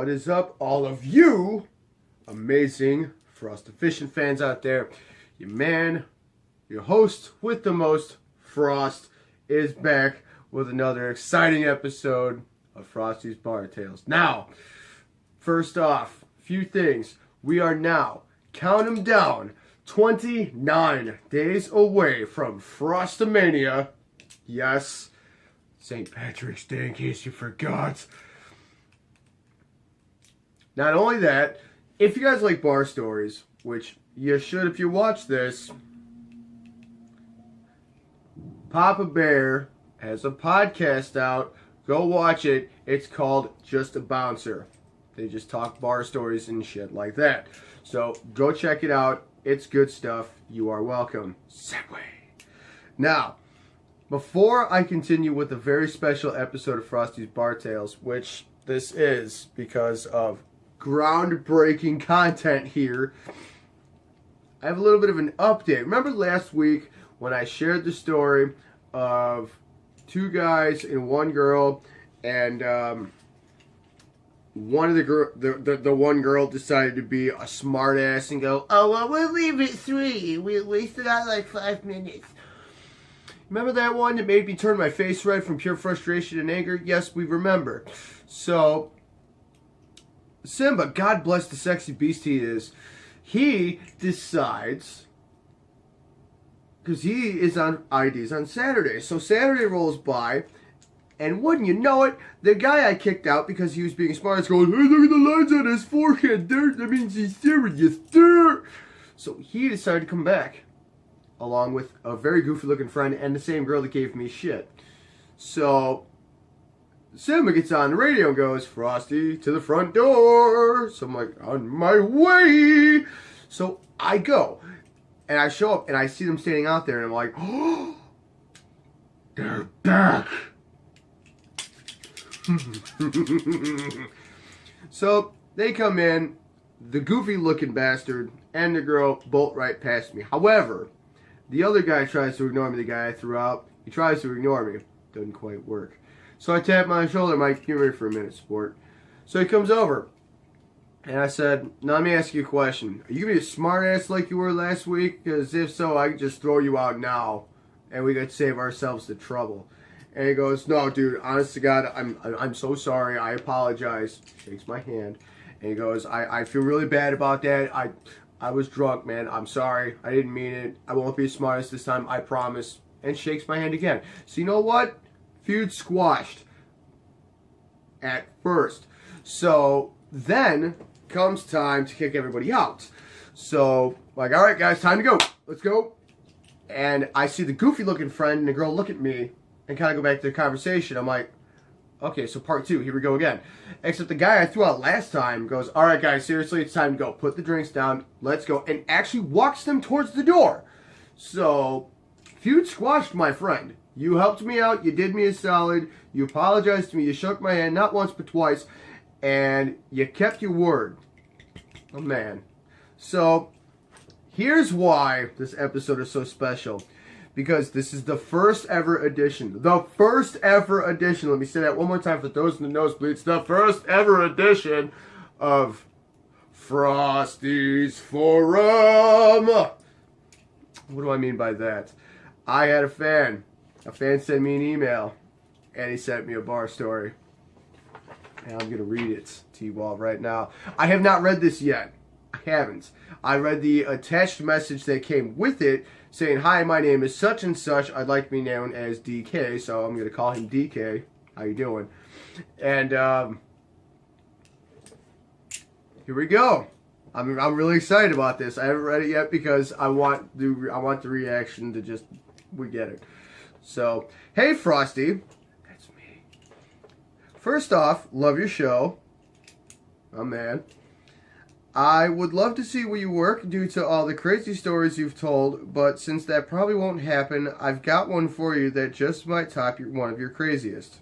What is up, all of you amazing Frosty fishing fans out there? Your man, your host with the most, Frost, is back with another exciting episode of Frosty's Bar Tales. Now, first off, a few things. We are now, count them down, 29 days away from Frostomania. Yes, St. Patrick's Day, in case you forgot. Not only that, if you guys like bar stories, which you should if you watch this, Papa Bear has a podcast out. Go watch it. It's called Just a Bouncer. They just talk bar stories and shit like that. So go check it out. It's good stuff. You are welcome. Segway. Now, before I continue with a very special episode of Frosty's Bar Tales, which this is because of groundbreaking content here, I have a little bit of an update. Remember last week when I shared the story of two guys and one girl, and one of the one girl decided to be a smart ass and go, "Oh well, we'll leave it 3. We wasted out like 5 minutes." Remember that one that made me turn my face red from pure frustration and anger? Yes, we remember. So Simba, God bless the sexy beast he is, he decides, because he is on IDs on Saturday. So Saturday rolls by, and wouldn't you know it, the guy I kicked out because he was being smart is going, "Hey, look at the lines on his forehead there. That means he's serious there." So he decided to come back, along with a very goofy looking friend and the same girl that gave me shit. So Simba gets on the radio and goes, "Frosty, to the front door." So I'm like, on my way. So I go, and I show up, and I see them standing out there, and I'm like, "Oh, they're back." So they come in, the goofy looking bastard and the girl bolt right past me. However, the other guy tries to ignore me, the guy I threw out. He tries to ignore me. Doesn't quite work. So I tap my shoulder, Mike, give me for a minute, sport. So he comes over, and I said, "Now let me ask you a question. Are you going to be a smart ass like you were last week? Because if so, I could just throw you out now, and we could save ourselves the trouble." And he goes, "No, dude, honest to God, I'm so sorry. I apologize." Shakes my hand, and he goes, I feel really bad about that. I was drunk, man. I'm sorry. I didn't mean it. I won't be as smart as this time. I promise. And shakes my hand again. So you know what? Feud squashed at first. So then comes time to kick everybody out. So, like, all right, guys, time to go. Let's go. And I see the goofy looking friend and the girl look at me and kind of go back to the conversation. I'm like, okay, so part 2, here we go again. Except the guy I threw out last time goes, "All right, guys, seriously, it's time to go. Put the drinks down. Let's go." And actually walks them towards the door. So, feud squashed, my friend. You helped me out. You did me a solid. You apologized to me. You shook my hand, not once but twice. And you kept your word. Oh, man. So, here's why this episode is so special. Because this is the first ever edition. The first ever edition. Let me say that one more time for those in the nosebleeds. The first ever edition of Frosty's Forum. What do I mean by that? I had a fan. A fan sent me an email, and he sent me a bar story. And I'm going to read it to you all right now. I have not read this yet. I haven't. I read the attached message that came with it, saying, "Hi, my name is such and such. I'd like to be known as DK, so I'm going to call him DK. How you doing?" And here we go. I'm really excited about this. I haven't read it yet because I want the reaction to just, we get it. So, "Hey Frosty," that's me. "First off, love your show. Oh man. I would love to see where you work due to all the crazy stories you've told, but since that probably won't happen, I've got one for you that just might top one of your craziest."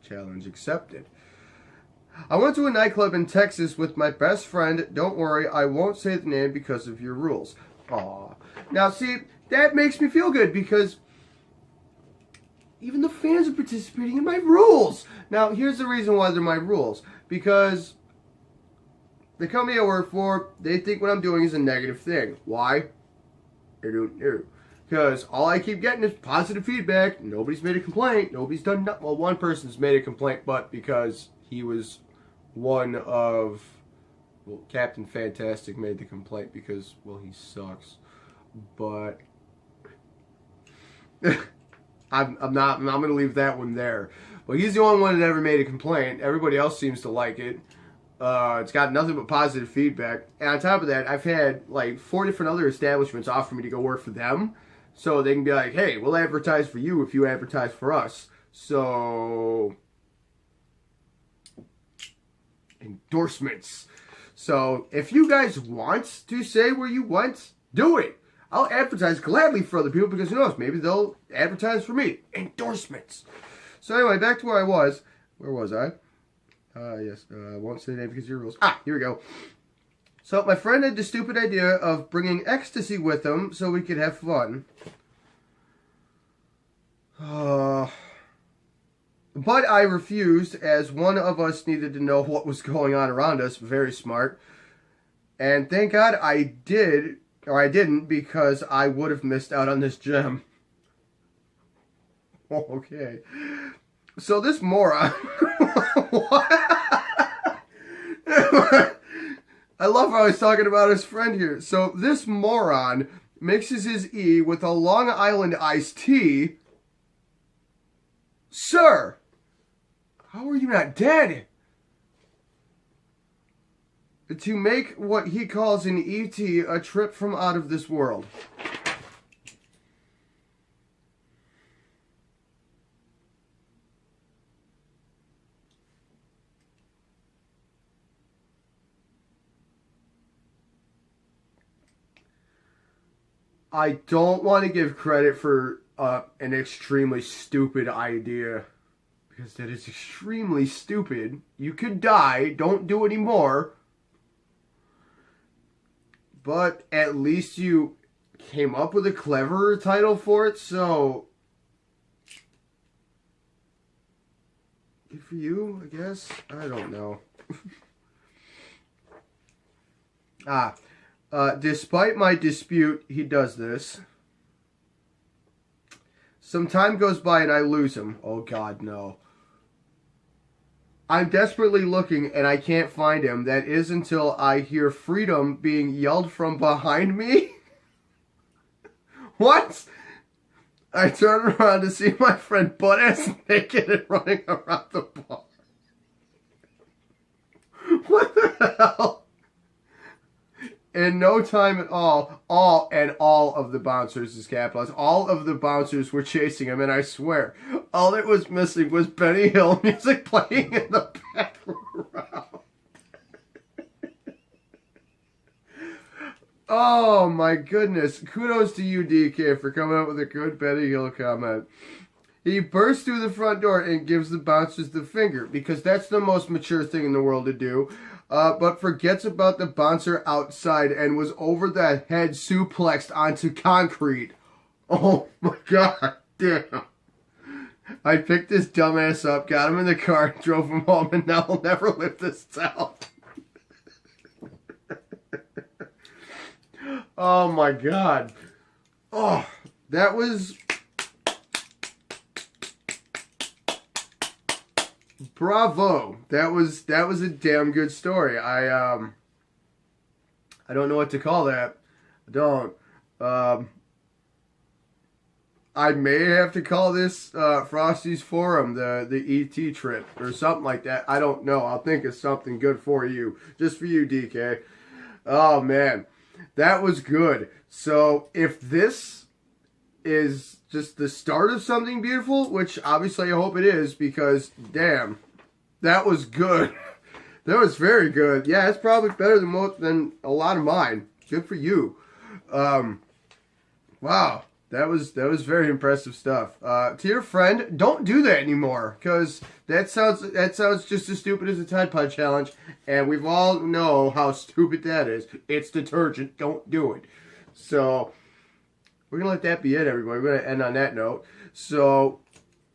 Challenge accepted. "I went to a nightclub in Texas with my best friend. Don't worry, I won't say the name because of your rules." Aw. Now see, that makes me feel good because Even the fans are participating in my rules. Now, here's the reason why they're my rules. Because the company I work for, they think what I'm doing is a negative thing. Why? I don't know. Because all I keep getting is positive feedback. Nobody's made a complaint. Nobody's done nothing. Well, one person's made a complaint, but because he was one of... Well, Captain Fantastic made the complaint because, well, he sucks. But... I'm going to leave that one there. But he's the only one that ever made a complaint. Everybody else seems to like it. It's got nothing but positive feedback. And on top of that, I've had like 4 different other establishments offer me to go work for them. So they can be like, hey, we'll advertise for you if you advertise for us. So, endorsements. So, if you guys want to say where you went, do it. I'll advertise gladly for other people because who knows, maybe they'll advertise for me. Endorsements. So anyway, back to where I was. Where was I? Yes, I won't say the name because of your rules. Here we go. So my friend had the stupid idea of bringing ecstasy with him so we could have fun. But I refused as one of us needed to know what was going on around us. Very smart. And thank God I did, or I didn't, because I would have missed out on this gem. Okay. So this moron... I love how he's talking about his friend here. So this moron mixes his E with a Long Island iced tea. Sir, how are you not dead? To make what he calls an E.T. a trip from out of this world. I don't want to give credit for an extremely stupid idea. Because that is extremely stupid. You could die. Don't do anymore. But at least you came up with a cleverer title for it, so... Good for you, I guess? I don't know. Despite my dispute, he does this. Some time goes by and I lose him. Oh God, no. I'm desperately looking and I can't find him. That is until I hear freedom being yelled from behind me. What? I turn around to see my friend butt-ass naked and running around the bar. What the hell? In no time at all of the bouncers is capitalized. All of the bouncers were chasing him, and I swear, all it was missing was Benny Hill music playing in the background. Oh my goodness. Kudos to you, DK, for coming up with a good Benny Hill comment. He bursts through the front door and gives the bouncers the finger, because that's the most mature thing in the world to do. But forgets about the bouncer outside and was over the head suplexed onto concrete. Oh my God, damn. I picked this dumbass up, got him in the car, drove him home, and now he'll never live this down. Oh my God. Oh, that was... Bravo. That was a damn good story. I don't know what to call that. I don't. I may have to call this Frosty's Forum, the ET trip, or something like that. I don't know. I'll think of something good for you. Just for you, DK. Oh, man. That was good. So, if this is just the start of something beautiful, which obviously I hope it is, because, damn, that was good. That was very good. Yeah, it's probably better than a lot of mine. Good for you. Wow. That was very impressive stuff. To your friend, don't do that anymore, because that sounds just as stupid as a Tide Pod challenge, and we've all know how stupid that is. It's detergent. Don't do it. So we're gonna let that be it, everybody. We're gonna end on that note. So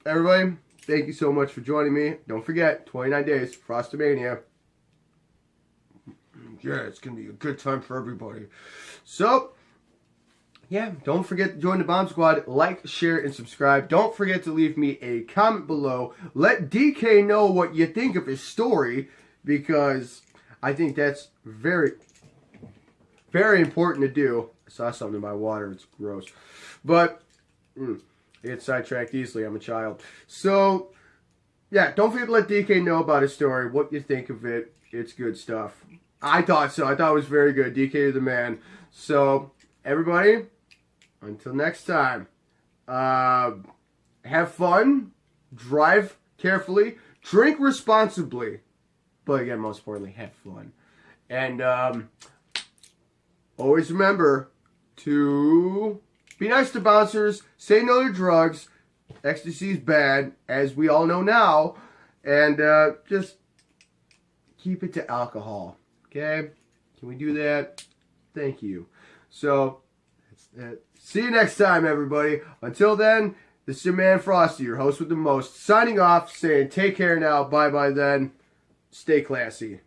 everybody, thank you so much for joining me. Don't forget, 29 days, Frostomania. Yeah, it's going to be a good time for everybody. So, yeah, don't forget to join the Bomb Squad. Like, share, and subscribe. Don't forget to leave me a comment below. Let DK know what you think of his story, because I think that's very, very important to do. I saw something in my water. It's gross. But, I get sidetracked easily. I'm a child. So, yeah, don't forget to let DK know about his story, what you think of it. It's good stuff. I thought so. I thought it was very good. DK the man. So, everybody, until next time, have fun, drive carefully, drink responsibly, but again, most importantly, have fun. And always remember to be nice to bouncers, say no to drugs. Ecstasy is bad, as we all know now, and just keep it to alcohol. Okay? Can we do that? Thank you. So, that's it. See you next time, everybody. Until then, this is your man Frosty, your host with the most, signing off, saying take care now, bye-bye then, stay classy.